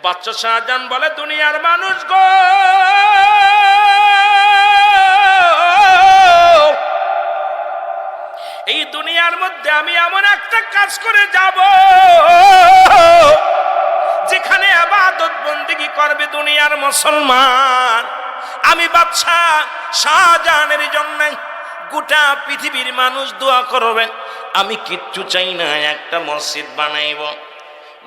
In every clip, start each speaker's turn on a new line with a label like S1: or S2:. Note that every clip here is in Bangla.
S1: বাদশা শাহজাহান বলে, দুনিয়ার মানুষ গো, এই দুনিয়ার মধ্যে আমি এমন একটা কাজ করে যাব যেখানে ইবাদত বন্দেগী করবে দুনিয়ার মুসলমান। আমি বাদশা শাহজাহানের জন্য গোটা পৃথিবীর মানুষ দোয়া করবে। আমি কিচ্ছু চাই না, একটা মসজিদ বানাইব।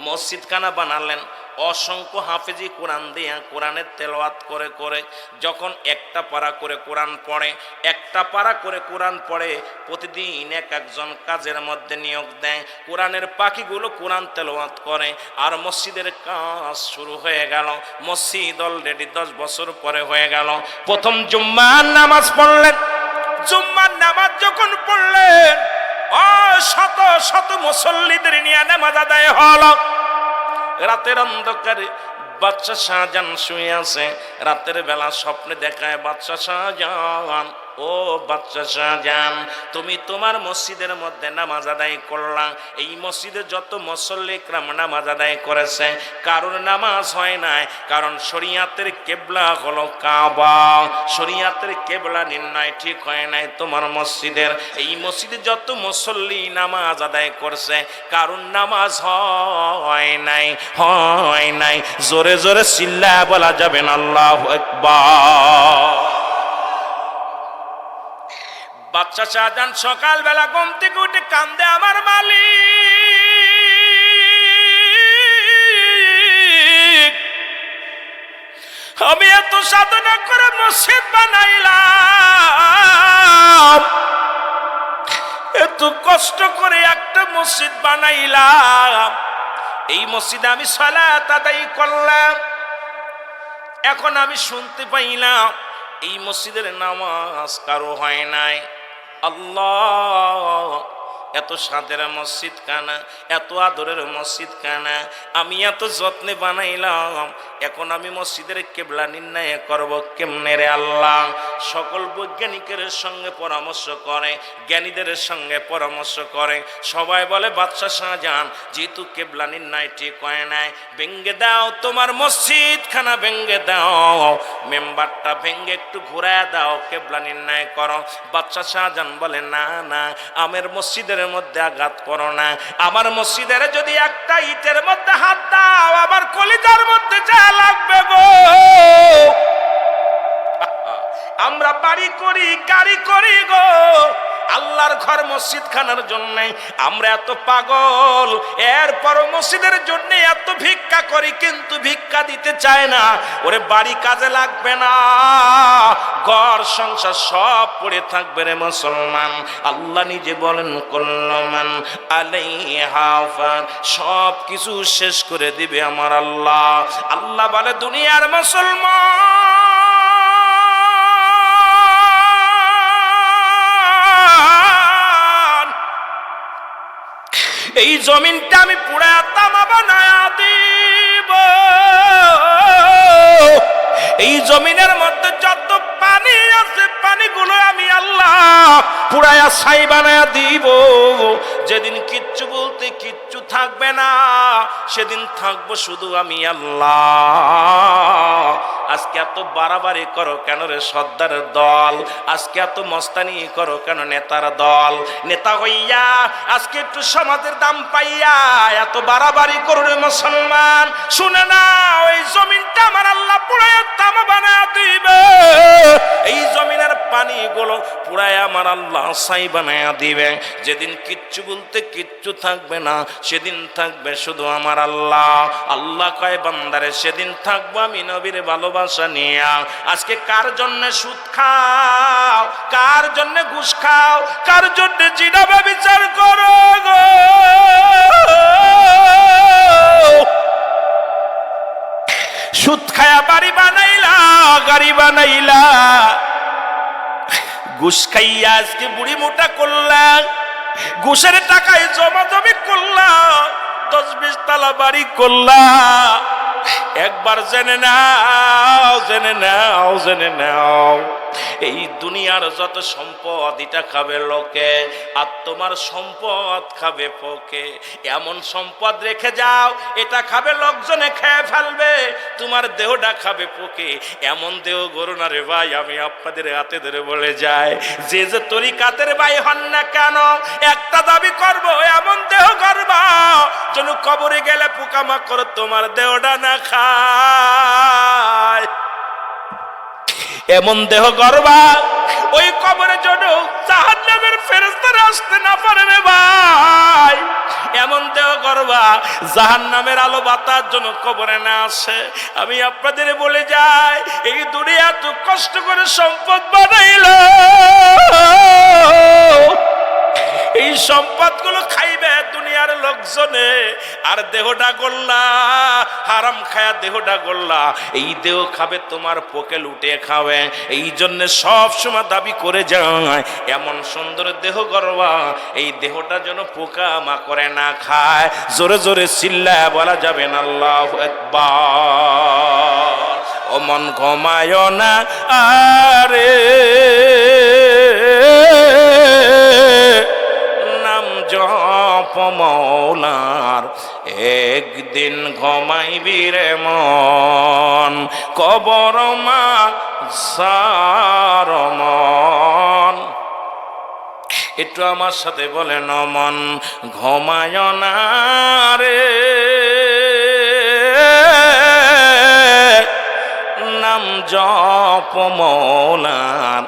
S1: মসজিদ খানা বানালেন, অসংখ্য হাফেজি কোরআন দিয়া কোরআনের তেলাওয়াত করে করে যখন একটা পারা করে কোরআন পড়ে, একটা পারা করে কোরআন পড়ে, প্রতিদিন এক একজন কাজের মধ্যে নিয়োগ দেয়, কোরআনের পাখিগুলো কোরআন তেলাওয়াত করে। আর মসজিদের কাজ শুরু হয়ে গেল। মসজিদ অলরেডি 10 বছর পরে হয়ে গেল। প্রথম জুম্মার নামাজ পড়লেন। জুম্মার নামাজ যখন পড়লেন, শত শত মুসল্লিদের নিয়ে নামাজ আদায় হলো। রাতের অন্ধকারে বাদশা শাহজাহান শুয়ে আছে। রাতের বেলা স্বপ্নে দেখায় বাদশা শাহজাহান, ও বাদশা শাহজাহান, তুমি তোমার মসজিদের মধ্যে নামাজ আদায় করলা। এই মসজিদে যত মুসল্লি ইকরাম নামাজ আদায় করেছে, কারোর নামাজ হয় নাই, কারণ শরিয়াতের কেবলা হলো কাবা। শরিয়াতের কেবলা নির্ণয় ঠিক হয় নাই তোমার মসজিদের। এই মসজিদে যত মুসল্লি নামাজ আদায় করছে, কারোর নামাজ হয় নাই, হয় নাই। জোরে জোরে চিল্লায়া বলা যাবে না আল্লাহু আকবার। বাদশা শাহজাহান সকালবেলা ঘুম থেকে উঠে কান্দে, আমার মালিক, আমি এত সাধনা করে মসজিদ বানাইলাম, এত কষ্ট করে একটা মসজিদ বানাইলাম, এই মসজিদে আমি সালাত আদায় করলাম, এখন আমি শুনতে পাইলাম এই মসজিদের নামাজ কারো হয় নাই। আল্লাহ, এত সাদের মসজিদ কানা, এত আদরের মসজিদ কানা, আমি এত যত্নে বানাইলাম, এখন আমি মসজিদের কেবলা নির্ণয় করব কেমনে রে আল্লাহ? সকল বৈজ্ঞানিকের সঙ্গে পরামর্শ করে, জ্ঞানীদের সঙ্গে পরামর্শ করে, সবাই বলে বাদশা শাহজাহান, যেহেতু কেবলা নির্ণয় ঠিক হয় নাই, ভেঙ্গে দাও তোমার মসজিদ খানা, ভেঙ্গে দাও, মেম্বারটা ভেঙ্গে একটু ঘুরায় দাও, কেবলা নির্ণয় করো। বাদশা শাহজাহান বলে, না না, আমার মসজিদের মধ্যে আঘাত করো না, আমার মসজিদের যদি একটা ইটের মধ্যে হাত দাও, আমার কলিজার মধ্যে যা লাগবে গো। আমরা বাড়ি করি, গাড়ি করি গো, আল্লাহর ঘর মসজিদ খানার জন্য আমরা এত পাগল, এরপরও মসজিদের জন্য এত ভিক্ষা করি, কিন্তু ভিক্ষা দিতে চায় না। ওরে বাড়ি কাজে লাগবে না, ঘর সংসার সব পড়ে থাকবে রে মুসলমান। আল্লাহ নিজে বলেন, কুল্লুমান আলাইহা ফান, সব কিছু শেষ করে দিবে আমার আল্লাহ। আল্লাহ বলে, দুনিয়ার মুসলমান, এই জমিনটা আমি পুরা তামা বানায়া দিব, এই জমিনের মধ্যে যত পানি আছে পানিগুলো আমি আল্লাহ পুরায়া ছাই বানায়া দিব। যেদিন কিচ্ছু বলতে কিচ্ছু থাকবে না, সেদিন থাকবো শুধু আমি আল্লাহ। আজকে এত বাড়াবাড়ি করো কেন রে সর্দারের দল? আজকে এত মস্তানি করো কেন নেতার দল? নেতা হইয়া আজকে একটু সমাজের দাম পাইয়া এত বাড়াবাড়ি করো রে মুসলমান। শুনে না, ওই জমিনটা আমার আল্লাহ পুরায়া তামা বানায়া দিবে, এই জমিনের পানিগুলো পুরাই আমার আল্লাহ ছাই বানায়া দিবে। যেদিন কিচ্ছু বলতে কিচ্ছু থাকবে না, সেদিন থাকবে শুধু আমার আল্লাহ। আল্লাহ কয়, বান্দারে সেদিন থাকবো আমি নবীর ভালোবাসা নিয়া। আজকে কার জন্য সুদ খাও, কার জন্য ঘুষ খাও, কার জন্য জিনা ব্যভিচার করো গো? সুদ খায়া বাড়ি বানাইলা, গাড়ি বানাইলা, ঘুষ খাইয়া আজকে বুড়ি মোটা করলা, ঘুষের টাকায় জমা জমি করলা, 10-20 তালা বাড়ি করলা। একবার জেনে নাও, জেনে নাও, জেনে নাও, এই দুনিয়ার যত সম্পদ এটা খাবে লোকে, আর তোমার সম্পদ খাবে পোকে। এমন সম্পদ রেখে যাও, এটা খাবে লোকজনে খেয়ে ফেলবে, তোমার দেহটা খাবে পোকে, এমন দেহ গরু না রে ভাই। আমি আপনাদের হাতে ধরে বলে যাই, যে যে তরিকাতের ভাই হন না কেন, একটা দাবি করব, এমন দেহ করবা যেন কবরে গেলে পোকামাকড় তোমার দেহটা না খায়। এমন দেহ করবা ওই কবরে যেন জাহান্নামের ফেরেশতারা আসতে না পারে রে ভাই। এমন দেহ করবা জাহান্নামের আলো বাতাস যেন কবরে না আসে। আমি আপনাদের বলে যাই, এই দুনিয়া এত কষ্ট করে সম্পদ বানাইলো, এই সম্পদগুলো খাইবে দুনিয়ার লোকজনে, আর দেহটা গল্লা হারাম খায়া দেহটা গল্লা, এই দেহ খাবে তোমার পোকে লুটে খাবে। এই জন্য সব সময় দাবি করে যায়, এমন সুন্দর দেহ গড়বা এই দেহটা যেন পোকা মাকড়ে না খায়। জোরে জোরে চিল্লায় বলা যাবে না আল্লাহু আকবার। ও মন ঘুমায় না আরে, জপ মৌলার, একদিন ঘুমাইবি রে মন, কবর মা সার মন। একটু আমার সাথে বলেন, মন ঘুমায় না রে, নাম জপ মৌলার,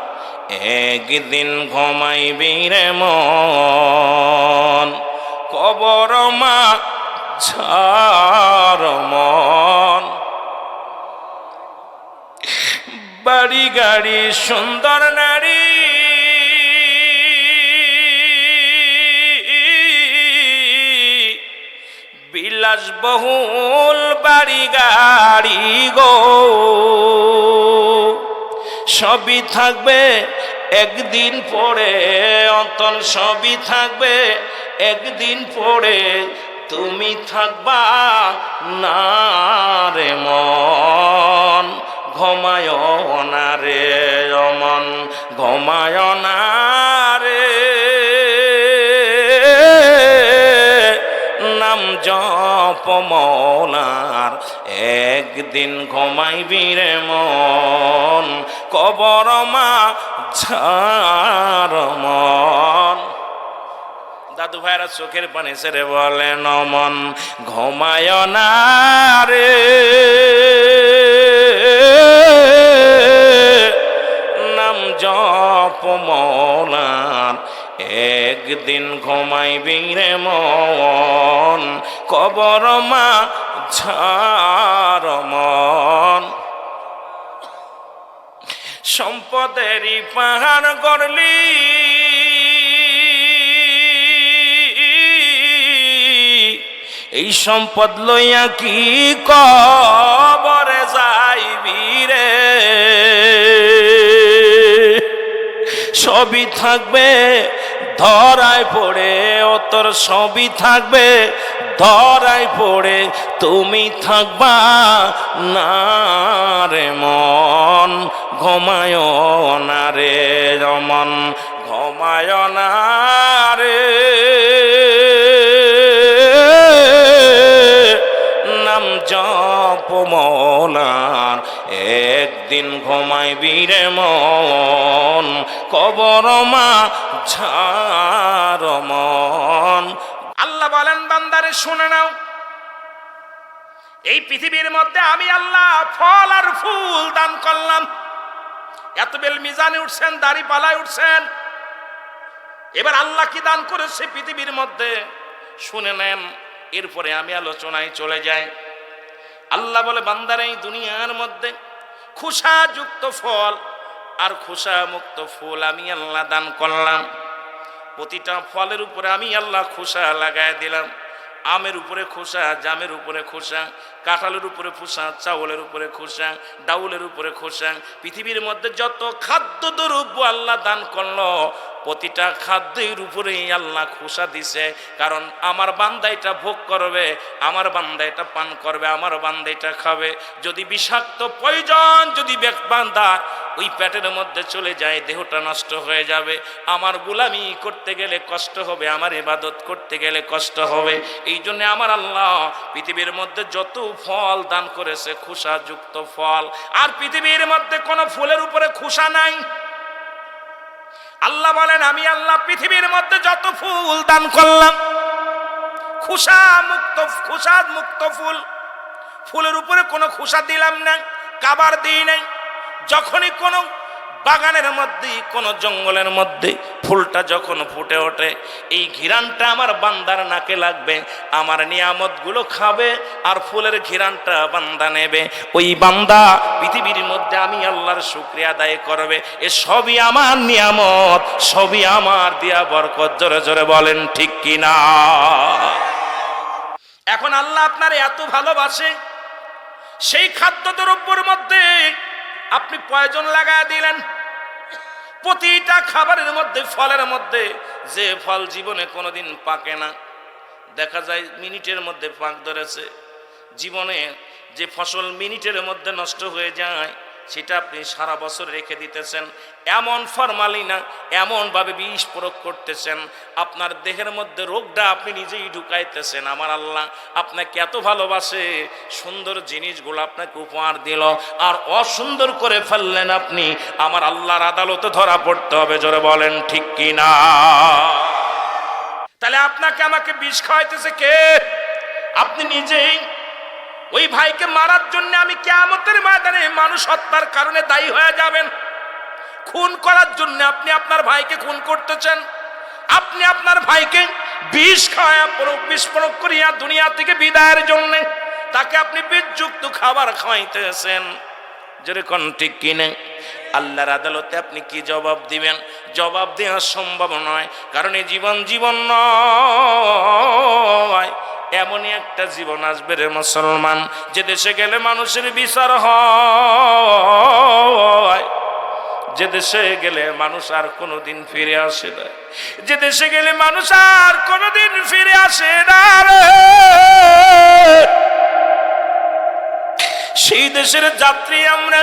S1: একদিন ঘুমাইবি রে মন, কবর মা ঝার মন। বাড়ি গাড়ি সুন্দর নারী, বিলাসবহুল বাড়ি গাড়ি গো, সবই থাকবে একদিন পরে অন্তন, সবই থাকবে একদিন পরে, তুমি থাকবা না রে মন, ঘুমায় না রে মন, ঘুমায় না রে, নাম জপ মৌলার, একদিন ঘুমাইবি রে মন, কবর মা ঝার মন। দাদু ভাইরা চোখের পানি ছেড়ে বলেন, মন ঘুমায় না রে, নাম জপ মৌলার, একদিন ঘুমাইবি রে মন, কবর মা ঝার মন। সম্পদেরই পাহাড় গড়লি, এই সম্পদ লইয়া কি কবরে যাইবি রে, সবই থাকবে ধরায় পড়ে, ও তোর সবই থাকবে ধরায় পড়ে, তুমি থাকবা না রে মন, ঘুমায় না রে মন, ঘুমায় না রে, নাম জপ মৌলার, একদিন ঘুমাইবি রে মন, কবর মা ঝার মন। আল্লাহ বলেন, বান্দারে শুনে নাও, এই পৃথিবীর মধ্যে আমি আল্লাহ ফল আর ফুল দান করলাম। এত বেল মিজানে উঠছেন, দাড়ি পালায় উঠছেন, এবার আল্লাহ কি দান করেছে পৃথিবীর মধ্যে শুনে নেন, এরপরে আমি আলোচনায় চলে যাই। আল্লাহ বলে, বান্দারে এই দুনিয়ার মধ্যে খোসাযুক্ত ফল আর খোসা মুক্ত ফুল আমি আল্লাহ দান করলাম। প্রতিটা ফলের উপরে আমি আল্লাহ খোসা লাগায় দিলাম। আমের উপরে খোসা, জামের উপরে খোসা, কাঁঠালের উপরে খোসা, চাউলের উপরে খোসা, ডাউলের উপরে খোসা। পৃথিবীর মধ্যে যত খাদ্য দ্রব্য আল্লাহ দান করলো, প্রতিটা খাদ্যের উপরেই আল্লাহ খুশা দিছে, কারণ আমার বান্দা এটা ভোগ করবে, আমার বান্দা এটা পান করবে, আমার বান্দা এটা খাবে। যদি বিষাক্ত পয়জন যদি বান্দার ওই পেটের মধ্যে চলে যায়, দেহটা নষ্ট হয়ে যাবে। আমার গোলামি করতে গেলে কষ্ট হবে, আমার ইবাদত করতে গেলে কষ্ট হবে। এই জন্য আমার আল্লাহ পৃথিবীর মধ্যে যত ফল দান করেছে খোসাযুক্ত ফল, আর পৃথিবীর মধ্যে কোনো ফুলের উপরে খোসা নাই। আল্লাহ বলেন আমি আল্লাহ পৃথিবীর মধ্যে যত ফুল দান করলাম খোসা মুক্ত ফুল, ফুলের উপরে কোনো খোসা দিলাম না, কাবার দিই নাই। যখনই কোনো বাগানের মধ্যে কোনো জঙ্গলের মধ্যে ফুলটা যখন ফুটে ওঠে, এই ঘিরানটা আমার বান্দার নাকে লাগবে, আমার নিয়ামতগুলো খাবে, আর ফুলের ঘিরানটা বান্দা নেবে। ওই বান্দা পৃথিবীর মধ্যে আমি আল্লাহর শুকরিয়া আদায় করবে। এ সবই আমার নিয়ামত, সবই আমার দিয়া বরকত। জোরে জোরে বলেন ঠিক কিনা? এখন আল্লাহ আপনার এত ভালোবাসে, সেই খাদ্যদ্রব্যের মধ্যে আপনি পয়জন লাগায় দিলেন। প্রতিটা খাবারের মধ্যে, ফলের মধ্যে, যে ফল জীবনে কোনোদিন পাকে না, দেখা যায় মিনিটের মধ্যে পাক ধরেছে। জীবনে যে ফসল মিনিটের মধ্যে নষ্ট হয়ে যায়, সেটা আপনি সারা বছর রেখে দিতেছেন। এমন ফরমালিনা, এমনভাবে বিষ প্রয়োগ করতেছেন, আপনার দেহের মধ্যে রোগটা আপনি নিজেই ঢুকাইতেছেন। আমার আল্লাহ আপনাকে এত ভালোবাসে, সুন্দর জিনিসগুলো আপনাকে উপহার দিল, আর অসুন্দর করে ফেললেন আপনি। আমার আল্লাহর আদালতে ধরা পড়তে হবে। জোরে বলেন ঠিক কিনা? তাহলে আপনাকে আমাকে বিষ খাওয়াইতেছে কে? আপনি নিজেই। ওই ভাইকে মারার জন্য আমি কিয়ামতের ময়দানে মানুষ হত্যার কারণে দায়ী হয়ে যাবেন। খুন করার জন্য আপনি আপনার ভাইকে খুন করতেছেন। আপনি আপনার ভাইকে বিষ খাওয়া, বিষ প্রয়োগ করিয়া দুনিয়া থেকে বিদায়ের জন্য তাকে আপনি বিষযুক্ত খাবার খাওয়াইতেছেন। যেরকম ঠিক কিনে আল্লাহর আদালতে আপনি কি জবাব দিবেন? জবাব দেওয়া সম্ভব নয়, কারণ এই জীবন নয়। এমনই একটা জীবন আসবে রে মুসলমান, যে দেশে গেলে মানুষের বিচার হয়, যে দেশে গেলে মানুষ আর কোনোদিন ফিরে আসে না, যে দেশে গেলে মানুষ আর কোনোদিন ফিরে আসে না রে। সেই দেশের যাত্রী আমরা,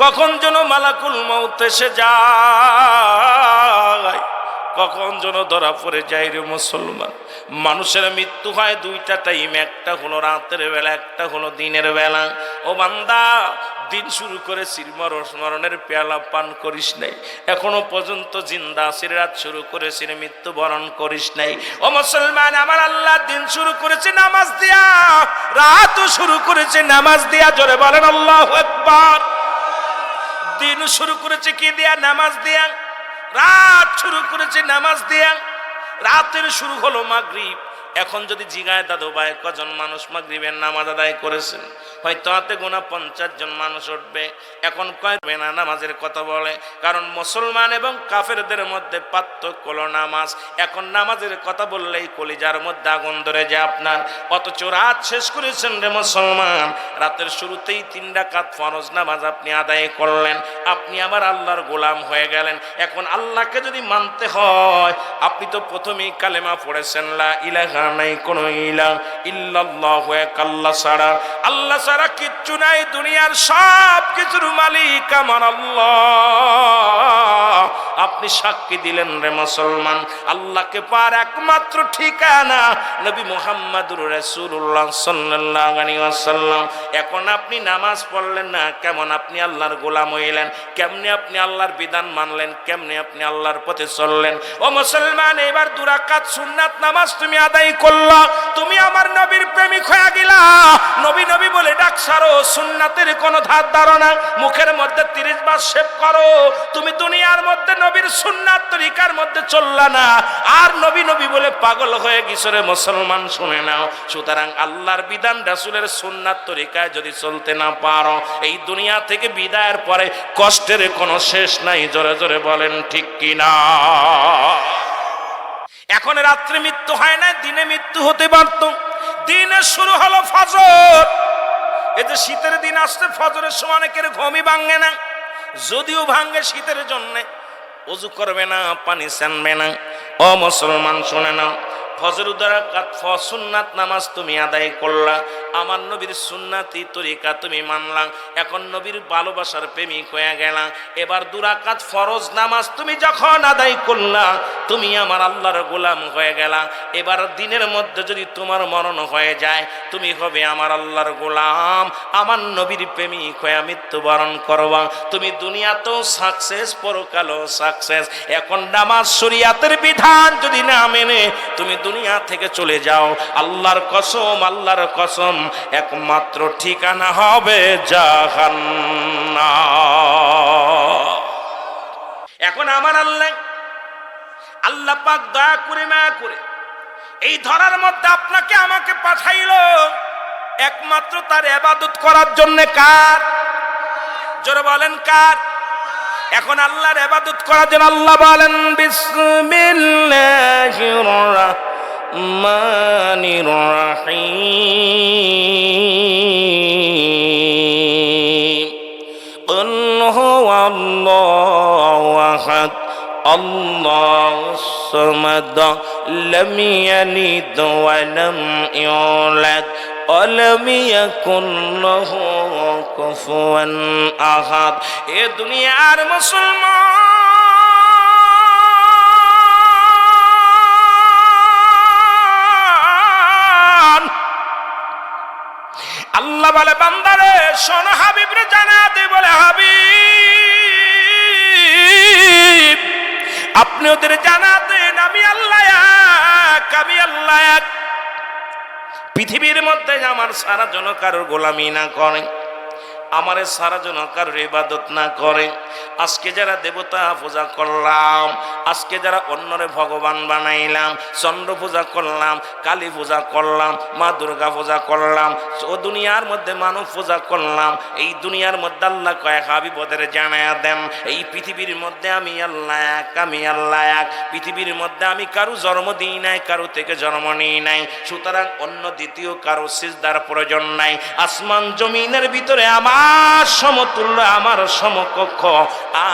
S1: কখন যেন মালাকুল মউত এসে যায়, কখন যেন ধরা পড়ে যায় রে মুসলমান। মানুষের মৃত্যু হয় দুইটা টাইম, একটা হলো রাতের বেলা, একটা হলো দিনের বেলা। ও বান্দা, দিন শুরু করে মরণের পেয়ালা পান করিস নাই, এখনো পর্যন্ত জিন্দা আছিস। রাত শুরু করেছিস, মৃত্যুবরণ করিস নাই। ও মুসলমান, আমার আল্লাহ দিন শুরু করেছে নামাজ দিয়া, রাতও শুরু করেছে নামাজ দিয়া। জোরে বলেন আল্লাহু আকবার। দিন শুরু করেছে কি দিয়া? নামাজ দিয়া। রাত শুরু করেছে নামাজ দিয়া। রাতের শুরু হলো মাগরিব। এখন যদি জিগায় দাদু ভাই কজন মানুষ মাগরিবের নামাজ আদায় করেছেন, হয়তো হাতে গোনা 50 জন মানুষ উঠবে। এখন কয়বে না নামাজের কথা বলে, কারণ মুসলমান এবং কাফেরদের মধ্যে পার্থক্য হলো নামাজ। এখন নামাজের কথা বললেই কলিজার মধ্যে আগুন ধরে যায় আপনার। অথচ রাত শেষ করেছেন রে মুসলমান, রাতের শুরুতেই 3 রাকাত ফরজ নামাজ আপনি আদায় করলেন, আপনি আমার আল্লাহর গোলাম হয়ে গেলেন। এখন আল্লাহকে যদি মানতে হয়, আপনি তো প্রথমেই কালেমা পড়েছেন, লা ইলাহা নাই কোনো ইলাহ ইল্লাল্লাহু, এক আল্লাহ ছাড়া, আল্লাহ ছাড়া কিচ্ছু নাই। দুনিয়ার সব কিছুর মালিক আমার আল্লাহ। আপনি সাক্ষী দিলেন রে মুসলমান, আল্লাহকে পার একমাত্র ঠিকানা নবী মুহাম্মদুর রাসূলুল্লাহ সাল্লাল্লাহু আলাইহি ওয়াসাল্লাম। এখন আপনি নামাজ পড়লেন না, কেমন আপনি আল্লাহর গোলাম হইলেন? কেমনে আপনি আল্লাহর বিধান মানলেন? কেমনে আপনি আল্লাহর পথে চললেন? ও মুসলমান, এবার 2 রাকাত সুন্নাত নামাজ তুমি আদায় করলা, তুমি আমার নবীর প্রেমিক হয়ে গেলা। নবী নবী বলে ডাক সারো, সুন্নাতের কোনো ধার ধারণা মুখের মধ্যে 30 বার শেভ করো। তুমি দুনিয়ার মধ্যে নবীর সুন্নাত তরিকার মধ্যে চললা না, আর নবী নবী বলে পাগল হয়ে গিয়েছে মুসলমান। শুনে নাও, সুতরাং আল্লাহর বিধান রাসূলের সুন্নাত তরিকায় যদি চলতে না পারো, এই দুনিয়া থেকে বিদায়ের পরে কষ্টের কোনো শেষ নাই। জোরে জোরে বলেন ঠিক কিনা? এখন রাত্রে মৃত্যু হয় না, দিনে মৃত্যু হতে পারত। দিনে শুরু হলো ফজর। এই যে শীতের দিন আসছে, ফজরের সময় অনেকের ঘুমই ভাঙে না, যদিও ভাঙে শীতের জন্য। ওযু করবে না, পানি ছানবে না। ও মুসলমান শুনে নাও, ফজর 2 রাকাত সুন্নাত নামাজ তুমি আদায় করলা, আমার নবীর সুন্নাতি তরিকা তুমি মানলা, এখন নবীর ভালোবাসার প্রেমিক হয়ে গেলা। এবার 2 রাকাত ফরজ নামাজ তুমি যখন আদায় করলা, তুমি আমার আল্লাহর গোলাম হয়ে গেলা। এবার দিনের মধ্যে যদি তোমার মরণ হয়ে যায়, তুমি হবে আমার আল্লাহর গোলাম, আমার নবীর প্রেমিক হয়ে মৃত্যুবরণ করবা। তুমি দুনিয়াতেও সাকসেস, পরকালেও সাকসেস। এখন নামাজ শরীয়তের বিধান যদি না মেনে তুমি দুনিয়া থেকে চলে যাও, আল্লাহর কসম, আল্লাহর কসম, একমাত্র ঠিকানা হবে জাহান্নাম। এখন আমার আল্লাহ পাক দয়া করে মায়া করে এই ধরার মধ্যে আপনাকে আমাকে পাঠাইলো একমাত্র তার ইবাদত করার জন্য। কার? জোরে বলেন কার? এখন আল্লাহর ইবাদত করার জন্য আল্লাহ বলেন বিসমিল্লাহির রাহমানির রাহিম। কুল হুয়াল্লাহু আহাদ আল্লাহুস সামাদ লাম ইয়ালিদ ওয়া লাম ইউলাদ ওয়া লাম ইয়াকুল লাহু কুফুয়ান আহাদ। এ দুনিয়ার মুসলমান, আল্লাহ বলে বান্দারে শোনো, হাবিবরে জানা দে, বলে হাবিব আপনি ওদের জানা দেন আমি আল্লাহ এক, আমি আল্লাহ এক। পৃথিবীর মধ্যে আমার সারা জন কারোর গোলামি না করে, আমারে সারা জন কারোর ইবাদত না করে। আজকে যারা দেবতা পূজা করলাম, আজকে যারা অন্যরে ভগবান বানাইলাম, চন্দ্র পূজা করলাম, কালী পূজা করলাম, মা দুর্গা পূজা করলাম, ও দুনিয়ার মধ্যে মানব পূজা করলাম, এই দুনিয়ার মধ্যে আল্লাহ কয়েক হাবিবদের জানায়া দেন এই পৃথিবীর মধ্যে আমি আল্লাহ এক, আমি আল্লাহ এক। পৃথিবীর মধ্যে আমি কারো জন্ম দিই নাই, কারো থেকে জন্ম নিই নাই, সুতরাং অন্য দ্বিতীয় কারো সিজদার প্রয়োজন নাই। আসমান জমিনের ভিতরে আমার সমতুল্য, আমার সমকক্ষ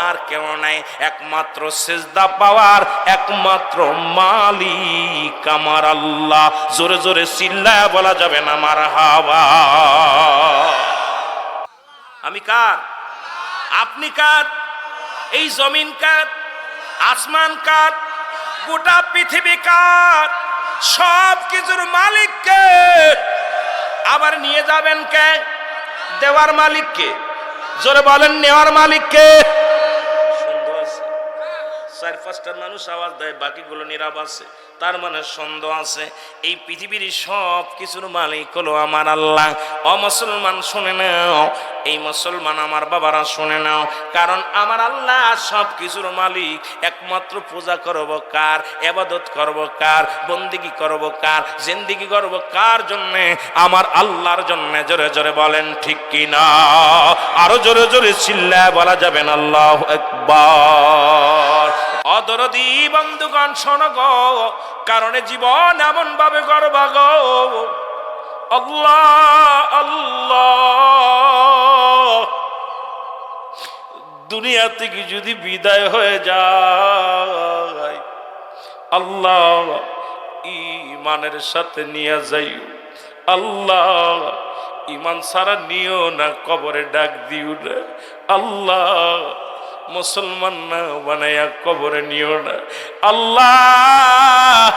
S1: আর কেউ নাই। একমাত্র সিজদা পাওয়ার একমাত্র মালিক আমার আল্লাহ। জোরে জোরে চিল্লায়া বলা যাবে না মারহাবা। আমি কার? আপনি কার? এই জমিন কার? আসমান কার? গোটা পৃথিবী কার? সব কিছুর মালিক কে? আবার নিয়ে যাবেন কে? দেওয়ার মালিক কে? জোরে বলেন নেওয়ার মালিক কে? সন্দেহ আছে, 4-5টা মানুষ আওয়াজ দেয়, বাকিগুলো নীরব আছে, তার মানে সন্দেহ আছে। এই পৃথিবীর সব কিছুর মালিক হলো আমার আল্লাহ। ও মুসলমান শুনে নাও, এই মুসলমান আমার বাবারা শুনে নাও, কারণ আমার আল্লাহ সব কিছুর মালিক। একমাত্র পূজা করব কার, ইবাদত করব কার, বন্দেগী করব কার, জিন্দেগি করব কার জন্যে? আমার আল্লাহর জন্যে। জোরে জোরে বলেন ঠিক কি না? আরো জোরে জোরে চিল্লায় বলা যাবেন আল্লাহু আকবার। অদরদি বন্ধুগণ শোনো গো, কারণে জীবন এমন ভাবে গড়বা গো, আল্লাহ আল্লাহ। দুনিয়া থেকে যদি বিদায় হয়ে যায়, আল্লাহ ইমানের সাথে নিয়ে যাইও, আল্লাহ ইমান সারা নিও না, কবরে ডাক দিও না, আল্লাহ মুসলমান না বানায়া কবরে নিও না, আল্লাহ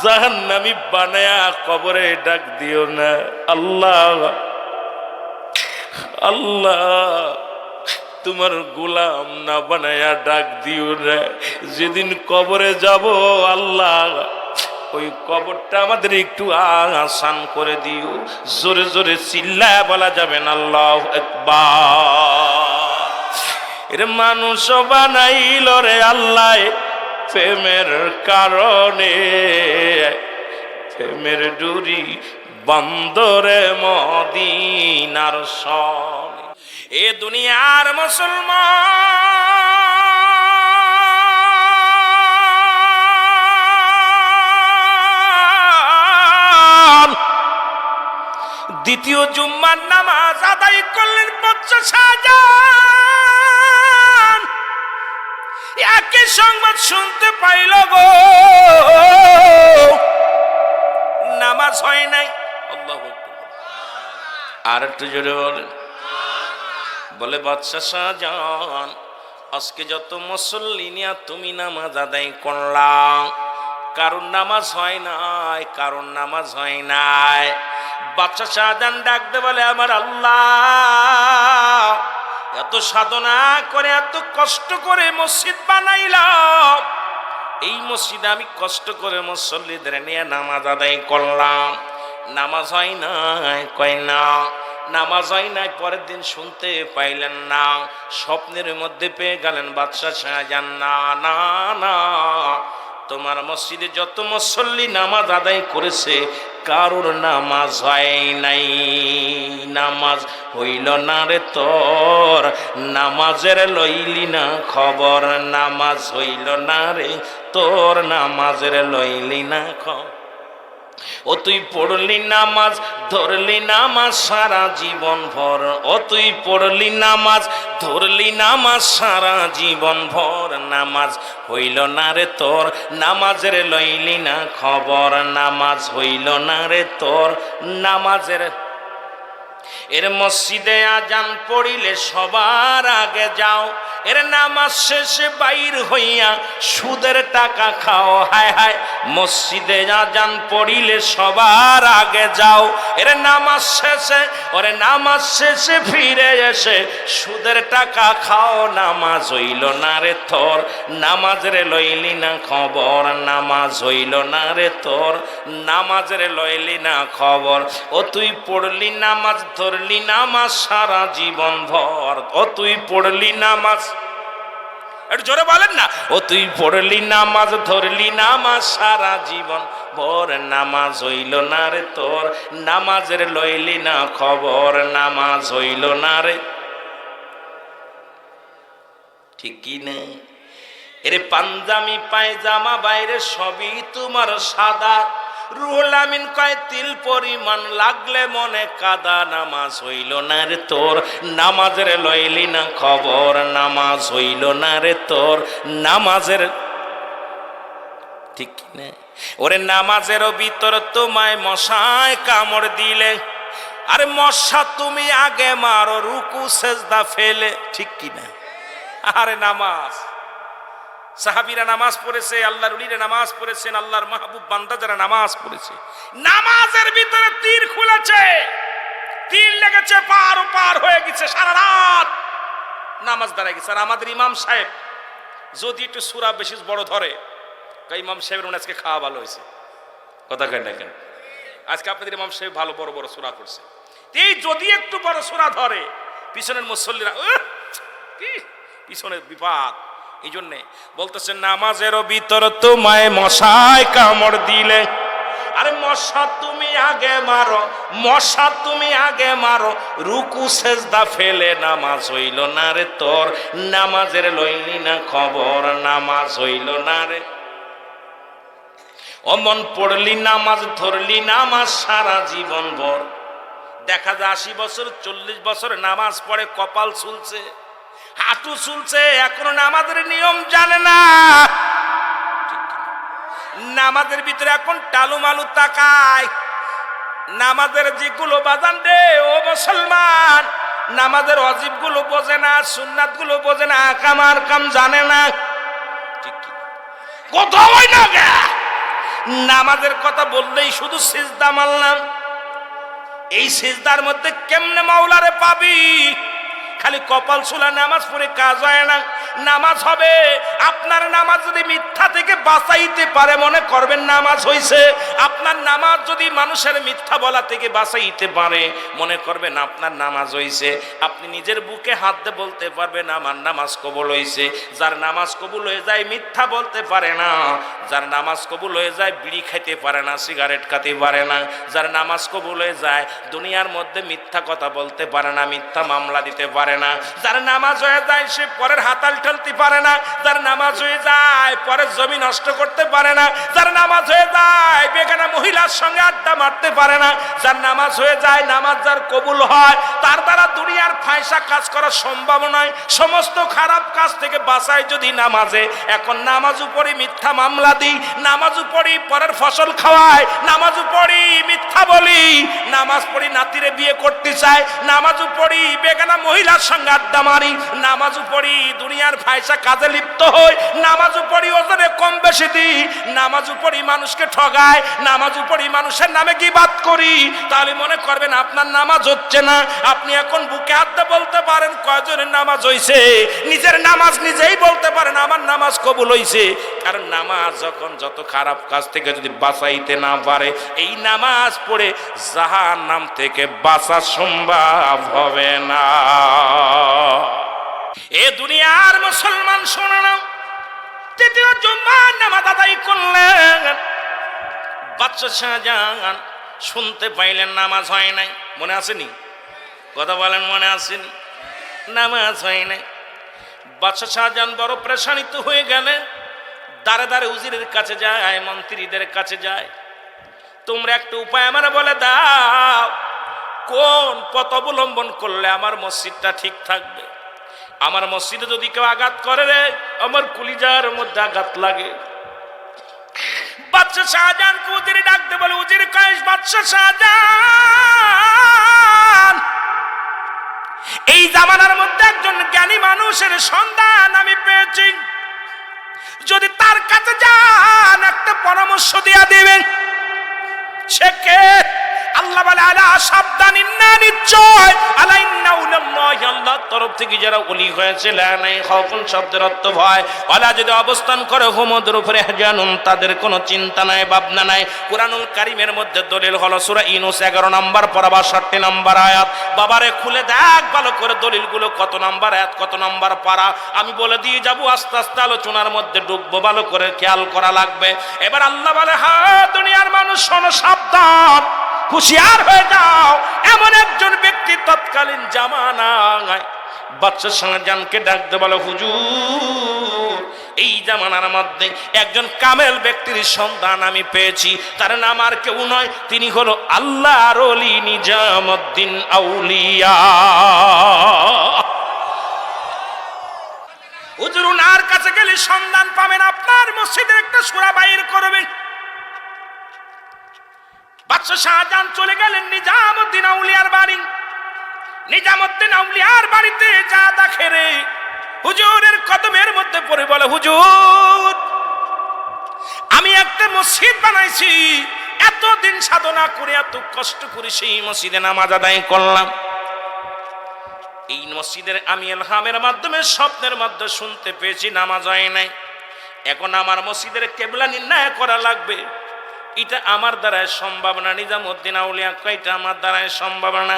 S1: জাহান্নামী বানায়া কবরে ডাক দিও না, আল্লাহ আল্লাহ তোমার গোলাম না বানায়া ডাক দিও না। যেদিন কবরে যাব আল্লাহ, ওই কবরটা আমাদের একটু আসান করে দিও। জোরে জোরে চিল্লায় বলা যাবে না আল্লাহু আকবার। এর মানুষ বানাইল রে আল্লাহ প্রেমের কারণে, প্রেমের ডুরি বন্দরে মদিনার সনে। এ দুনিয়ার মুসলমান দ্বিতীয় জুম্মার নামাজ আদায় করলেন 50 হাজার। একই সংবাদ শুনতে পাইল গো, নামাজ হয় নাই। আল্লাহু আকবার। আর একটু জোরে বলেন। বলে বাদশা শাহজাহান, আজকে যত মুসল্লি নিয়া তুমি নামাজ আদায় করলাম, কারণ নামাজ হয় নাই, কারণ নামাজ হয় নাই। বাদশা শাহজাহান ডাকতে বলে, আমার আল্লাহ, এত সাধনা করে এত কষ্ট করে মসজিদ বানাইলাম, এই মসজিদে আমি কষ্ট করে মুসল্লিদের নিয়ে নামাজ আদায় করলাম, নামাজ হয় নাই। কয় না, নামাজ হয় নাই। পরের দিন শুনতে পাইলেন না, স্বপ্নের মধ্যে পেয়ে গেলেন বাদশা শাহজাহান, না না না, তোমার মসজিদে যত মুসল্লি নামাজ আদায় করেছে কারোর নামাজ হয় নাই। নামাজ হইল না রে তোর, নামাজের লইলি না খবর, নামাজ হইল না রে তোর, নামাজের লইলি না খবর। ও তুই পড়লি নামাজ, ধরলি নামাজ সারা জীবন ভর, ও তুই পড়লি নামাজ, ধরলি নামাজ সারা জীবন ভর, নামাজ হইল না রে তোর, নামাজের লইলি না খবর, নামাজ হইল না রে তোর, নামাজের। এর মসজিদে আজান পড়িলে সবার আগে যাও, এর নামাজ শেষে বাইর হইয়া সুদের টাকা খাও। হায় হায়, মসজিদে আজান পড়িলে সবার আগে যাও, এর নামাজ শেষে, ওরে নামাজ শেষে ফিরে এসে সুদের টাকা খাও, নামাজ হইল না রে তোর, নামাজের লইলি না খবর, নামাজ হইল না রে তোর, নামাজের লইলি না খবর। ও তুই পড়লি নামাজ, ধরলি নামাজ সারা জীবন ভর, ও তুই পড়লি নামাজ, একটু জোরে বলেন না, ও তুই পড়লি নামাজ, ধরলি নামাজ সারা জীবন ভর, নামাজ হইল না রে তোর, নামাজের লইলি না খবর, নামাজ হইল না রে। ঠিক কি না? এরে পাঞ্জামি পায়জামা বাইরে সবই তোমার সাদা, রুহুল আমিন কয় তিল পরিমাণ লাগলে মনে কাদা, নামাজ হইল না রে তোর, নামাজের লইলি না খবর, নামাজ হইল না রে তোর, নামাজের। ঠিক না? ওরে নামাজেরও ভিতর তোমায় মশায় কামড় দিলে, আরে মশা তুমি আগে মারো রুকু সেজদা ফেলে। ঠিক কি না? আরে নামাজ, সাহাবীরা নামাজ পড়েছে, আল্লাহর ওলিরা নামাজ পড়েছেন, আল্লাহর মাহবুব বান্দা যারা নামাজ পড়েছে, নামাজের ভিতরে তীর খুলেছে, তীর লেগেছে, পার ও পার হয়ে গেছে, সারা রাত নামাজ দাঁড়ায় গেছে। আর আমাদের ইমাম সাহেব যদি একটু সূরা বেশি বড় ধরে, ইমাম সাহেবের মনে আজকে খাওয়া ভালো হয়েছে, কথা কেন দেখেন, আজকে আপনাদের ইমাম সাহেব ভালো বড় বড় সূরা করছে। এই যদি একটু বড় সূরা ধরে, পিছনের মুসল্লিরা কি পিছনের বিপদ। এই জন্যে বলতেছেন নামাজেরও ভিতর তোমায় মশায় কামড় দিলে, আরে মশা তুমি আগে মারো, মশা তুমি আগে মারো রুকু সেজদা ফেলে, নামাজ হইল না রে তোর, নামাজের লইলি না খবর, নামাজ হইল না রে। অমন পড়লি নামাজ, ধরলি নামাজ সারা জীবন ভর। দেখা যায় 80 বছর 40 বছর নামাজ পড়ে, কপাল চুলছে, হাঁটু চুলছে, এখনো নামাজের নিয়ম জানে না। নামাজের ভিতরে এখন টালু মালু তাকায়, নামাজের যেগুলো বাজান রে ও মুসলমান, নামাজের ওয়াজিব গুলো বোঝে না, সুন্নাত গুলো বোঝে না, আকাম আর কাম জানে না। ঠিক কি কথা হয় না? নামাজের কথা বললেই শুধু সিজদা মারলাম, এই সিজদার মধ্যে কেমনে মাওলারে পাবি? খালি কপাল চুলা নামাজ পড়ে কাজ হয় না। নামাজ হবে, আপনার নামাজ যদি মিথ্যা থেকে বাঁচাইতে পারে মনে করবেন নামাজ হইছে। আপনার নামাজ যদি মানুষের মিথ্যা বলা থেকে বাঁচাইতে পারে মনে করবেন আপনার নামাজ হইছে। আপনি নিজের বুকে হাত দিয়ে বলতে পারবেন আমার নামাজ কবুল হইছে। যার নামাজ কবুল হয়ে যায় মিথ্যা বলতে পারে না, যার নামাজ কবুল হয়ে যায় বিড়ি খাইতে পারে না, সিগারেট খাইতে পারে না, যার নামাজ কবুল হয়ে যায় দুনিয়ার মধ্যে মিথ্যা কথা বলতে পারে না, মিথ্যা মামলা দিতে পারে পারে না, যার নামাজ হয়ে যায় সে পরের হাতাল ঠেলতে পারে না, যার নামাজ হয়ে যায় পরের জমি নষ্ট করতে পারে না, যার নামাজ হয়ে যায় বেগানা মহিলার সঙ্গে আড্ডা মারতে পারে না, যার নামাজ হয়ে যায় নামাজ যার কবুল হয় তার দ্বারা দুনিয়ার ফায়সা কাজ করা সম্ভব নয়। সমস্ত খারাপ কাজ থেকে বাঁচায় যদি নামাজে, এখন নামাজ উপরই মিথ্যা মামলা দিই, নামাজ উপরই পরের ফসল খাওয়ায়, নামাজ উপরই মিথ্যা বলি, নামাজ পড়ি নাতিরে বিয়ে করতে চাই, নামাজ পড়ি বেগানা মহিলার সঙ্গে আড্ডা মারি, নামাজ পড়ি দুনিয়ার ফায়সা কাজে লিপ্ত হই, নামাজ পড়ি ওজনে কম বেশি দিই, নামাজ পড়ি মানুষকে ঠগায়, নামাজ পড়ি মানুষের নামে গীবাত করি, তাহলে মনে করবেন আপনার নামাজ হচ্ছে না। আপনি এখন বুকে হাত দিয়ে বলতে পারেন কয়জনের নামাজ হইছে, নিজের নামাজ নিজেই বলতে পারেন আমার নামাজ কবুল হইছে। কারণ নামাজ যখন যত খারাপ কাজ থেকে যদি বাঁচাইতে না পারে, এই নামাজ পড়ে জাহান্নাম থেকে বাঁচা সম্ভব হবে না। এ দুনিয়ার মুসলমান শোনো না, তৃতীয় জুম্মার নামাজ আদায় করলেন, বাদশা শাহজাহান শুনতে পাইলেন নামাজ হয় নাই। মনে আসেনি? কথা বলেন, মনে আসেনি? নামাজ হয় নাই। বাদশা শাহজাহান বড় পেরেশানিত হয়ে গেলেন, দাঁড়ে দাঁড়ে উজিরের কাছে যায়, মন্ত্রীদের কাছে যায়, তোমরা একটা উপায় আমার বলে দাও, কোন পথ অবলম্বন করলে আমার মসজিদটা ঠিক থাকবে? আমার মসজিদে যদি কেউ আঘাত করে রে, আমার কলিজার মধ্যে আঘাত লাগে। বাদশা শাহজাহান উজিরে ডাকতে বলে, উজির কয়েস বাদশা শাহজাহান, এই জামানার মধ্যে একজন জ্ঞানী মানুষের সন্ধান আমি পেয়েছি, যদি তার কাছে যান একটা পরামর্শ দিয়া দিবেন। সে কে? আল্লাহ বলে আলা সাবধান, ইন্না নিশ্চয়, আলা ইন্না উলাল্লাহি, আল্লাহর তরফ থেকে যারা ওলি হয়েছে, লা নাই খাউফুন শব্দের অর্থ ভয়, ওয়ালা যদি অবস্থান করে হুমুদের উপরে হাজানুন, তাদের কোনো চিন্তা নাই ভাবনা নাই। কুরআনুল কারীমের মধ্যে দলিল হলো সূরা ইউনূস 11 নম্বর পারা 62 নম্বর আয়াত। বাবারে খুলে দেখ ভালো করে দলিলগুলো, কত নম্বর আয়াত কত নম্বর পারা, আমি বলে দিয়ে যাব, আস্তে আস্তে আলোচনার মধ্যে ঢুকবো, ভালো করে খেয়াল করা লাগবে। এবার আল্লাহ বলে, হ্যাঁ দুনিয়ার মানুষ শোনো, সাবধান, হুঁশিয়ার হয়ে যাও, এমন একজন ব্যক্তি তৎকালীন জামানায় বাদশা শাহজাহানকে ডাকতে বলো, হুজুর এই জামানার মধ্যে একজন কামেল ব্যক্তির সন্ধান আমি পেয়েছি, তার নাম আর কেউ নয়, তিনি হলো আল্লাহর ওলি নিজামউদ্দিন আউলিয়া। হুজুর উনার কাছে গেলে সন্ধান পাবেন, আপনার মসজিদের একটা সূরা বাইর করবেন। বাদশা শাহজাহান চলে গেলেন নিজামউদ্দিন আউলিয়ার বাড়ি। নিজামউদ্দিন আউলিয়ার বাড়িতে যা দেখে রে, হুজুরের কদমের মধ্যে পড়ে বলে, হুজুর আমি একটা মসজিদ বানাইছি, এতদিন সাধনা করে এত কষ্ট করে সেই মসজিদে নামাজ আদায় করলাম, এই মসজিদের আমি ইলহামের মাধ্যমে স্বপ্নের মধ্যে শুনতে পেয়েছি নামাজ হয় নাই, এখন আমার মসজিদের কেবলা নির্ণয় করা লাগবে, এটা আমার দ্বারাই সম্ভব না। নিজামউদ্দিন আউলিয়া কয়, এটা আমার দ্বারাই সম্ভব না।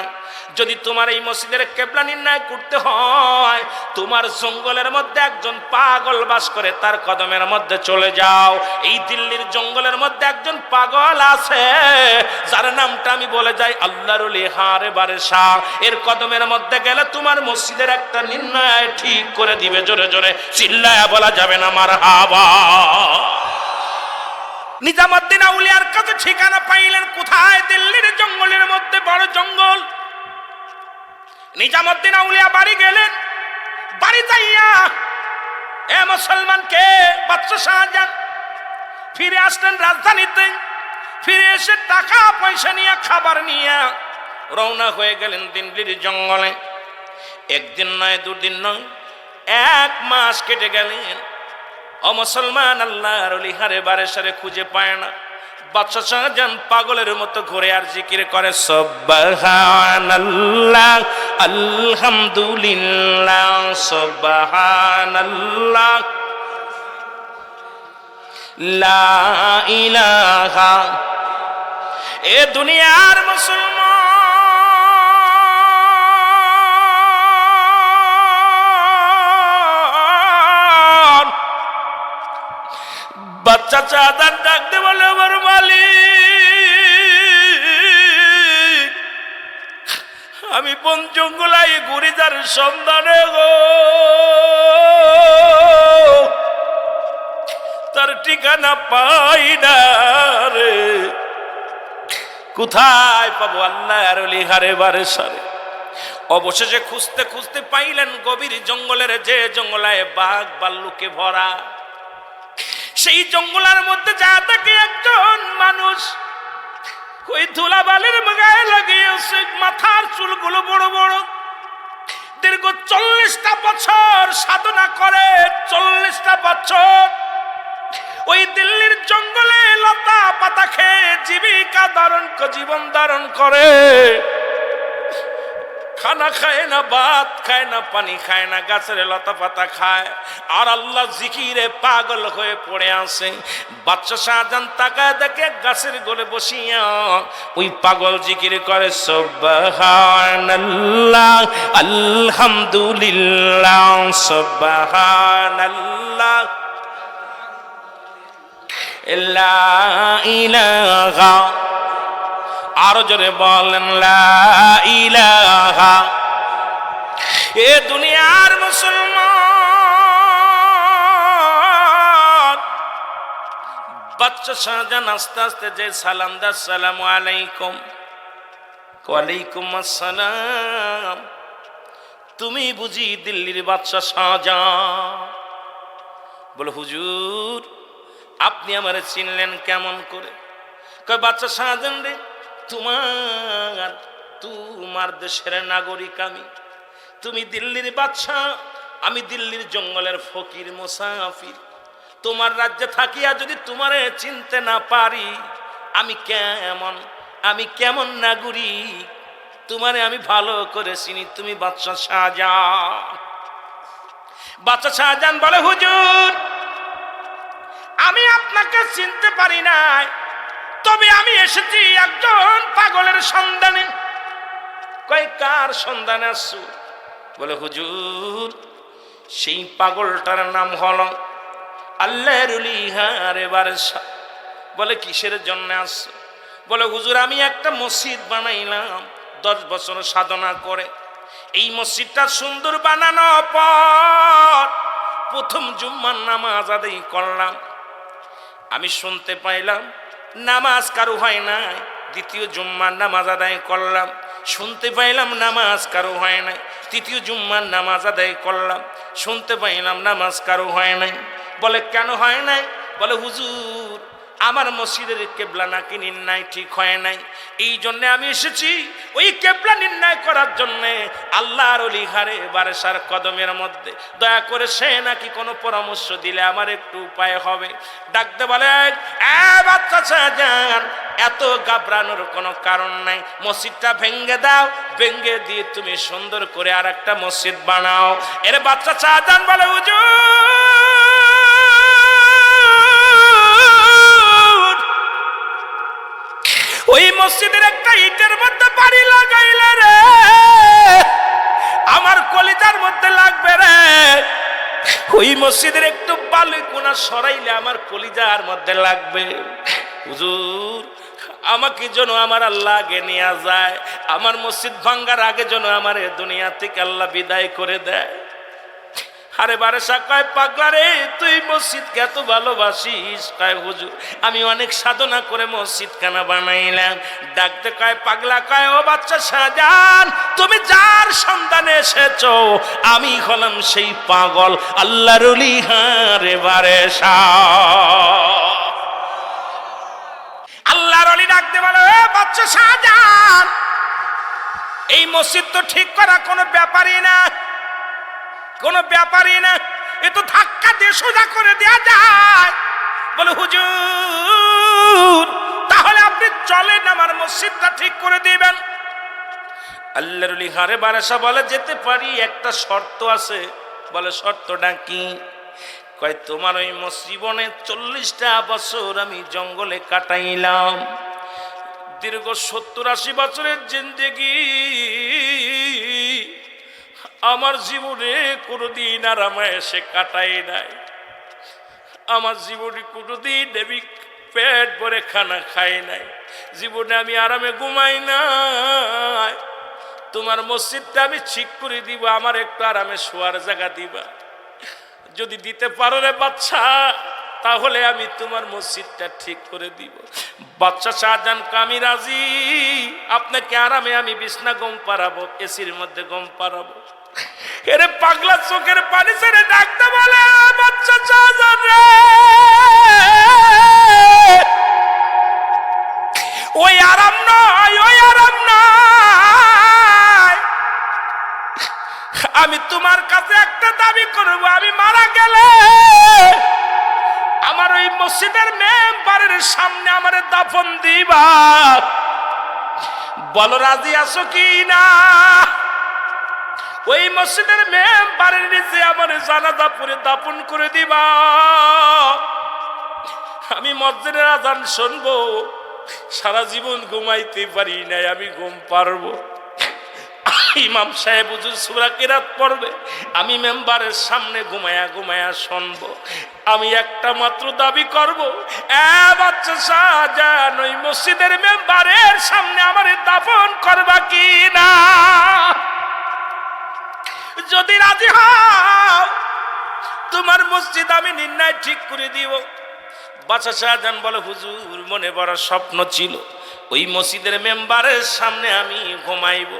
S1: যদি তোমার এই মসজিদের কেবলা নির্ণয় করতে হয়, তোমার জঙ্গলের মধ্যে একজন পাগল বাস করে, তার কদমের মধ্যে চলে যাও। এই দিল্লির জঙ্গলের মধ্যে একজন পাগল আছে, যার নামটা আমি বলে যাই আল্লাহর ওলি হারে বারে শাহ, এর কদমের মধ্যে গেলে তোমার মসজিদের একটা নির্ণয় ঠিক করে দিবে। জোরে জোরে চিল্লায়া বলা যাবে না মারহাবা। নিজামউদ্দিন আউলিয়ার কাছে ঠিকানা পাইলেন কোথায়? দিল্লির জঙ্গলের মধ্যে, বড় জঙ্গল। নিজামউদ্দিন আউলিয়া বাড়ি গেলেন, বাড়ি যাইয়া এ মুসলমানকে বাদশা শাহজাহান ফিরে আসলেন রাজধানীতে। ফিরে এসে টাকা পয়সা নিয়ে খাবার নিয়ে রওনা হয়ে গেলেন দিল্লির জঙ্গলে। একদিন নয়, দুদিন নয়, 1 মাস কেটে গেলেন। ও মুসলমান, আল্লাহর ওলি হারে বারে সারে খুঁজে পায় না। বাদশা শাহজাহান পাগলের মতো ঘুরে আর জিকির করে, সুবহানাল্লাহ আলহামদুলিল্লাহ সুবহানাল্লাহ লা ইলাহা। এ দুনিয়ার মুসলমান, বাচ্চা চাঁদার ডাকতে বলে, আমার মালিক আমি বন জঙ্গলায় ঘুরি তার সন্ধানে গো, তার ঠিকানা পাই না রে। কোথায় পাবো আল্লাহর ওলি হারে বারে সারে। অবশেষে খুঁজতে খুঁজতে পাইলেন গভীর জঙ্গলের, যে জঙ্গলায় বাঘ ভাল্লুকে ভরা। সেই জঙ্গলের মধ্যে যা থাকে একজন মানুষ, ওই ধুলাবালির গায়ে লাগিয়েছে, মাথার চুলগুলো বড় বড়। দীর্ঘ 40টা বছর সাধনা করে, 40টা বছর ওই দিল্লির জঙ্গলে লতা পাতা খেয়ে জীবিকা জীবন ধারণ করে। খানা খায় না, ভাত খায় না, পানি খায় না, গাছের লতা পাতা খায় আর আল্লাহ জিকিরে পাগল হয়ে পড়ে আছে। বাদশা শাহজাহান তাকায় দেখে গাছের গোলে বসিয়া ওই পাগল জিকির করে সুবহানাল্লাহ আলহামদুলিল্লাহ সুবহানাল্লাহ লা ইলাহা, আরো জোরে বলেন লা ইলাহা। এ দুনিয়ার মুসলমান, বাদশা শাহজাহান আস্তে আস্তে যে সালাম দা, আসসালামু আলাইকুম। ওয়ালাইকুম আসসালাম। তুমি বুঝি দিল্লির বাদশা শাহজাহান? বলে হুজুর আপনি আমারে চিনলেন কেমন করে? কয় বাদশা শাহজাহান রে, তোমার দেশের নাগরিক আমি, তুমি দিল্লির বাদশা, আমি দিল্লির জঙ্গলের ফকির মুসাফির। তোমার রাজ্যে থাকিয়া যদি তোমারে চিনতে না পারি, আমি কেমন নাগরিক? তোমারে আমি ভালো করে চিনি, তুমি বাদশা শাহজাহান। বাদশা শাহজাহান বলে হুজুর আমি আপনাকে চিনতে পারি নাই, তবে আমি এসেছি একজন পাগলের সন্ধানে। কয় কার সন্ধানে আসছো? বলে হুজুর সেই পাগলটার নাম হলো আল্লাহর ওলি হারে বারসা। বলে কিসের জন্য আসছো? বলে হুজুর আমি একটা মসজিদ বানাইলাম 10 বছর সাধনা করে। এই মসজিদটা সুন্দর বানানোর পর প্রথম জুম্মার নামাজ আদায় করলাম, আমি শুনতে পাইলাম নামাজ কারো হয় নাই। দ্বিতীয় জুম্মার নামাজ আদায় করলাম, শুনতে পাইলাম নামাজ কারো হয় নাই। তৃতীয় জুম্মার নামাজ আদায় করলাম, শুনতে পাইলাম নামাজ কারো হয় নাই। বলে কেন হয় নাই? বলে হুজুর আমার মসজিদের কেবলা নাকি নির্ণয় ঠিক হয় নাই, এই জন্য আমি এসেছি ওই কেবলা নির্ণয় করার জন্য আল্লাহর ওলি হারে বারসার কদমের মধ্যে। দয়া করে সে নাকি কোনো পরামর্শ দিলে আমার একটু উপায় হবে। ডাকতে বলে বাদশা শাহজাহান এত ঘাবড়ানোর কোনো কারণ নাই, মসজিদটা ভেঙ্গে দাও, ভেঙ্গে দিয়ে তুমি সুন্দর করে আর একটা মসজিদ বানাও। এর বাদশা শাহজাহান বলে হুজুর ওই মসজিদের একটা ইটের মধ্যে বাড়ি লাগাইলে রে আমার কলিজার মধ্যে লাগবে রে। ওই মসজিদের একটু বালি কোনা সরাইলে আমার কলিজার মধ্যে লাগবে। হুজুর আমাকে যেন আমার আল্লাহ আগে নিয়ে যায়, আমার মসজিদ ভাঙ্গার আগে যেন আমার এ দুনিয়া থেকে আল্লাহ বিদায় করে দেয়। আরে বারেশা কয় পাগলা রে তুই মসজিদকে এত ভালোবাসিস? কয় হুজুর আমি অনেক সাধনা করে মসজিদ খানা বানাইলাম। ডাকতে কয় পাগলা, কয় ও বাদশা শাহজাহান তুমি যার সন্ধানে এসেছো আমি হলাম সেই পাগল আল্লাহর ওলি হারে বারেশা। আল্লাহর ওলি ডাকতে বলে ও বাদশা শাহজাহান এই মসজিদ তো ঠিক করা কোনো ব্যাপারই না, কোনো ব্যাপারই না, এ তো ধাক্কা দিয়ে সোজা করে দেয়া যায়। বলে হুজুর তাহলে আপনি চলেন আমার মসজিদটা ঠিক করে দিবেন। আল্লাহর ওলি হারে বারেশা বলে যেতে পারি, একটা শর্ত আছে। বলে শর্তটা কি? কয় তোমার ওই জীবনে 40টা বছর আমি জঙ্গলে কাটাইলাম, দীর্ঘ 70-80 বছরের জিন্দেগি আমার জীবনে কোনোদিন আরামে এসে কাটাই নাই। আমার জীবনে কোনোদিন আমি পেট ভরে খানা খাই নাই, জীবনে আমি আরামে ঘুমাই নাই। তোমার মসজিদটা আমি ঠিক করে দিব, আমার একটু আরামে শোয়ার জায়গা দিবা। যদি দিতে পারো রে বাচ্চা, তাহলে আমি তোমার মসজিদটা ঠিক করে দিব। বাচ্চা শাহজাহান আমি রাজি, আপনাকে আরামে আমি বিছনা গম পারাবো, এসির মধ্যে গম পারাবো। এরে পাগলা চোখের পানি ছেড়ে ডাকতে বলে, বাচ্চা শাহজাহান রে, ওই আরাম নয়, ওই আরাম নয়। আমি তোমার কাছে একটা দাবি করব, আমি মারা গেলে আমার ওই মসজিদের মেম্বারের সামনে আমার দাফন দিবা। বলো রাজি আছো কি না? ওই মসজিদের মেম্বারের নিচে আমার জানাজা পড়ে দাফন করে দিবা। আমি মসজিদের আজান শুনবো, সারা জীবন ঘুমাইতে পারি নাই, আমি ঘুম পারবো। ইমাম সাহেব হুজুর সূরা কিরাত পড়বে, আমি মেম্বারের সামনে ঘুমায়া ঘুমায়া শুনবো। আমি একটা মাত্র দাবি করব, এ বাচ্চা শাহজাহান, ওই মসজিদের মেম্বারের সামনে আমারে দাফন করবা কি না? যদি রাজি হও, তোমার মসজিদ আমি নির্ণয় ঠিক করে দিব। বাদশা শাহজাহান বলে, হুজুর মনে বড় স্বপ্ন ছিল, ওই মসজিদের মেম্বারের সামনে আমি ঘুমাইব।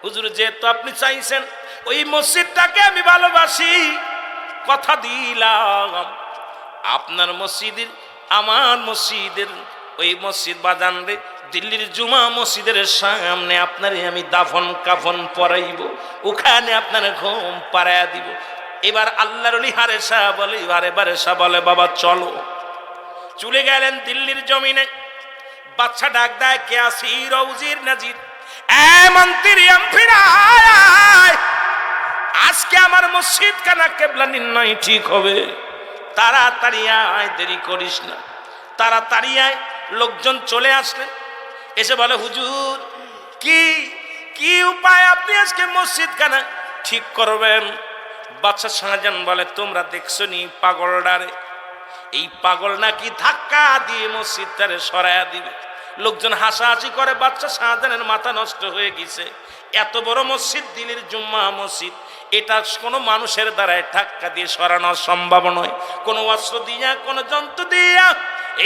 S1: হুজুর যেহেতু আপনি চাইছেন, ওই মসজিদটাকে আমি ভালোবাসি, কথা দিলাম আপনার মসজিদের আমার মসজিদের ওই মসজিদ বাজান রে, দিল্লির জুমা মসজিদের সামনে আপনারে আমি দাফন কাফন পরাইব, ওখানে আপনার ঘুম পাড়াইয়া দিব। এবার আল্লাহর ওলি হারেসা বলে, হারেসা বলে, বাবা চলো। চলে গেলেন দিল্লির জমিনে। বাচ্চা ডাক দেয়, কে আসি রৌজির নাজির, মন্ত্রী আজকে আমার মসজিদ কানা কেবলা নির্ণয় ঠিক হবে, তাড়াতাড়ি আয়, দেরি করিস না, তাড়াতাড়ি আয়। লোকজন চলে আসলেন, এসে বলে, হুজুর কি কি উপায় আপনি আজকে মসজিদ কানা ঠিক করবেন? বাদশা শাহজাহান বলে, তোমরা দেখছো নি পাগলডারে, এই পাগল নাকি ধাক্কা দিয়ে মসজিদটারে সরাইয়া দিবে। লোকজন হাসাহাসি করে, বাদশা শাহজাহানের মাথা নষ্ট হয়ে গেছে। এত বড় মসজিদ, দিল্লির জুম্মা মসজিদ, এটা কোনো মানুষের দ্বারা ধাক্কা দিয়ে সরানো সম্ভব নয়, কোনো অস্ত্র দিয়া, কোনো যন্ত্র দিয়া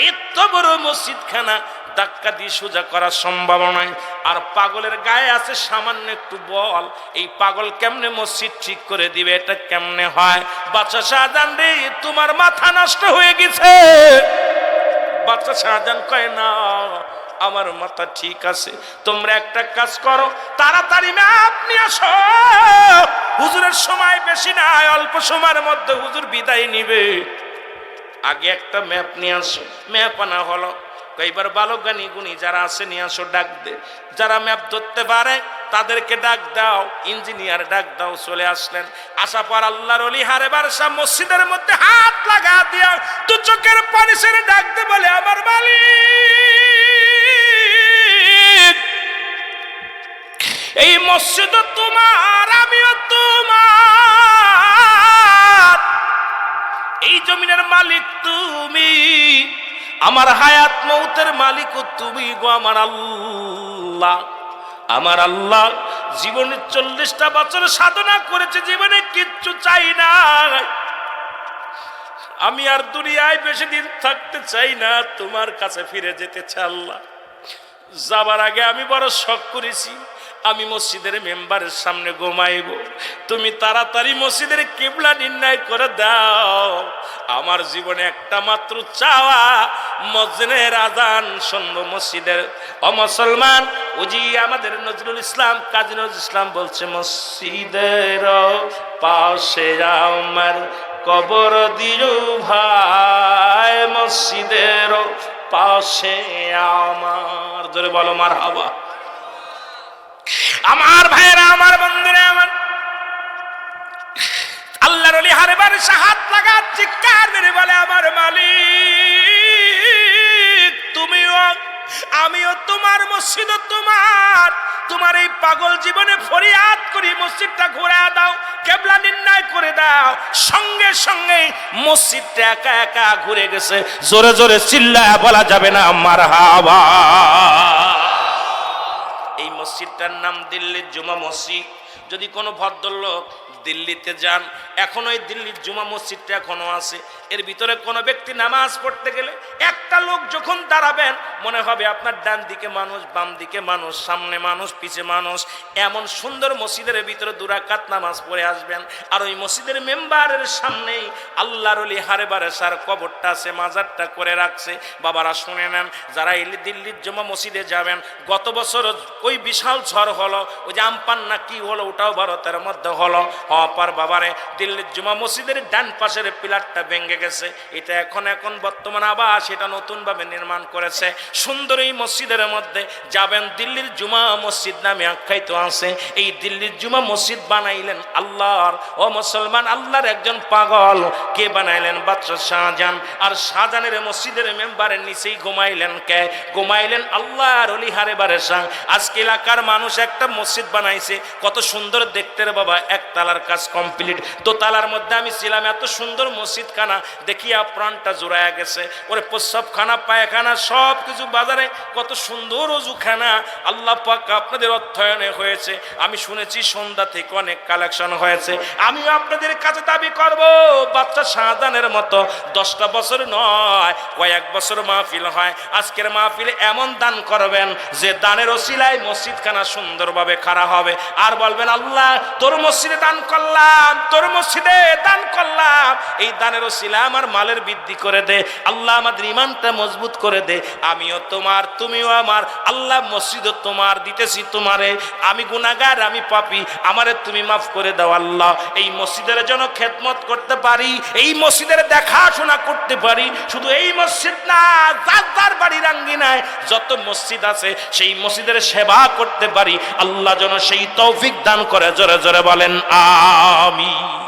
S1: এত বড় মসজিদখানা ধাক্কা দিয়ে সোজা করা সম্ভব নয়। আর পাগলের গায়ে আছে সামান্য একটু বল, এই পাগল কেমনে মসজিদ ঠিক করে দিবে? এটা কেমনে হয়? বাদশা শাহজাহান রে, তোমার মাথা নষ্ট হয়ে গেছে। বাদশা শাহজাহান কয়, না, আমার মাথা ঠিক আছে। তোমরা একটা কাজ করো, তাড়াতাড়ি ম্যাপ নিয়ে আসো, হুজুরের সময় বেশি নাই, অল্প সময়ের মধ্যে হুজুর বিদায় নিবে। আগে একটা ম্যাপ নিয়ে আসো। ম্যাপ আনা হলো। এবার বালক জ্ঞানী গুণী যারা আছে নিয়ে আসো, ডাক দে। যারা ম্যাপ ধরতে পারে তাদেরকে ডাক দাও, ইঞ্জিনিয়ার ডাক দাও। চলে আসলেন। আসা পর আল্লাহর ওলি হারেসা মসজিদের মধ্যে হাত লাগা দিয়া দু চোখের পানি ছেড়ে ডাক দে, বলে, আমার মালিক, এই মসজিদ তোমার, আমিও তোমার, এই জমিনের মালিক তুমি, আমার হায়াত মৌতের মালিকও তুমি গো আমার আল্লাহ। আমার আল্লাহ জীবনে 40টা বছর সাধনা করেছে, জীবনে কিচ্ছু চাই না। আমি আর দুনিয়ায় বেশি দিন থাকতে চাই না, তোমার কাছে ফিরে যেতে চাই। আল্লাহ, যাবার আগে আমি বড় শখ করেছি, আমি মসজিদের মেম্বারের সামনে ঘুমাইব, তুমি তাড়াতাড়ি মসজিদের কিবলা নির্ণয় করে দাও। আমার জীবনে একটা মাত্র চাওয়া, মসজিদের আজান শুনবো মসজিদের। ও মুসলমান, ওজি আমাদের নজরুল ইসলাম, কাজী নজরুল ইসলাম বলছে, মসজিদের পাশে আমার কবর দিও ভাই, মসজিদের পাশে আমার, জোরে বলো মারহাবা। আমার ভাইরা, আমার বন্ধুরা, আমার আল্লাহর ওলি হারেসা হাত লাগা চিৎকার মেরে বলে, আমার মালিক তুমিও, আমিও তোমার, মসজিদ তোমার। তোমার এই পাগল জীবনে ফরিয়াদ করি, মসজিদটা ঘুরে দাও, কেবলা নির্ণয় করে দাও। সঙ্গে সঙ্গে মসজিদটা একা একা ঘুরে গেছে। জোরে জোরে চিল্লায়া বলা যাবে না মারহাবা। এই মসজিদটার নাম দিল্লির জুমা মসজিদ। যদি কোনো ভদ্রলোক দিল্লিতে যান, এখন ওই দিল্লির জুমা মসজিদটা এখনো আছে। এর ভিতরে কোনো ব্যক্তি নামাজ পড়তে গেলে একটা লোক যখন দাঁড়াবেন, মনে হবে আপনার ডান দিকে মানুষ, বাম দিকে মানুষ, সামনে মানুষ, পিছে মানুষ। এমন সুন্দর মসজিদের ভিতরে 2 রাকাত নামাজ পড়ে আসবেন। আর ওই মসজিদের মেম্বারের সামনেই আল্লাহর ওলি হারে বারে সার কবরটা আছে, মাজারটা করে রাখছে। বাবারা শুনে নেন, যারা এই দিল্লির জুমা মসজিদে যাবেন, গত বছর ওই বিশাল ঝড় হলো, ওই যে আমপান না কি হলো, ওটাও ভারতের মধ্যে হলো। অপার বাবারে, দিল্লির জুমা মসজিদের ডান পাশের পিলারটা ভেঙে গেছে। এটা এখন বর্তমানে আবার সেটা নতুন ভাবে নির্মাণ করেছে। সুন্দর এই মসজিদের মধ্যে যাবেন, দিল্লির জুমা মসজিদ নামে আখ্যায়িত আছে। এই দিল্লির জুমা মসজিদ বানাইলেন আল্লাহর, ও মুসলমান, আল্লাহর একজন পাগল। কে বানাইলেন? বাদশাহ শাহজাহান। আর শাহজাহানের মসজিদের মেম্বারের নিচেই ঘুমাইলেন কে? ঘুমাইলেন আল্লাহর ওলি হারে বারে শাহ। আজকে এলাকার মানুষ একটা মসজিদ বানাইছে, কত সুন্দর দেখতে রে বাবা। একতলার কাজ কমপ্লিট, দোতলার মধ্যে আমি ছিলাম। এত সুন্দর মসজিদ খানা দেখিয়া প্রাণটা জোড়ায় গেছে। ওরে প্রস্রাবখানা, পায়খানা সব কিছু বাজারে, কত সুন্দর অজুখানা। আল্লাহ পাক আপনাদের অর্থায়নে হয়েছে। আমি শুনেছি সন্ধ্যা থেকে অনেক কালেকশন হয়েছে। আমিও আপনাদের কাছে দাবি করব, বাচ্চা শাহজাহানের মতো 10টা বছর নয়, কয়েক বছর মাহফিল হয়। আজকের মাহফিলে এমন দান করবেন যে দানের ওসিলায় মসজিদখানা সুন্দরভাবে খাড়া হবে। আর বলবেন, আল্লাহ তোর মসজিদে দান করলাম, তোর মসজিদে দান করলাম, এই দানের ওসিলা আমার মালের বৃদ্ধি করে দে। আল্লাহ আমাদের ঈমানটা মজবুত করে দে। আমিও তোমার, তুমিও আমার। আল্লাহ মসজিদও তোমার, দিতেছি তোমারে। আমি গুনাহগার, আমি পাপী, আমারে তুমি মাফ করে দাও আল্লাহ। এই মসজিদের জন্য খেদমত করতে পারি, এই মসজিদের দেখাশোনা করতে পারি। শুধু এই মসজিদ না, যার যার বাড়ির আঙ্গিনায় যত মসজিদ আছে সেই মসজিদের সেবা করতে পারি। আল্লাহ যেন সেই তৌফিক দান করে। জোরে জোরে বলেন আমিন।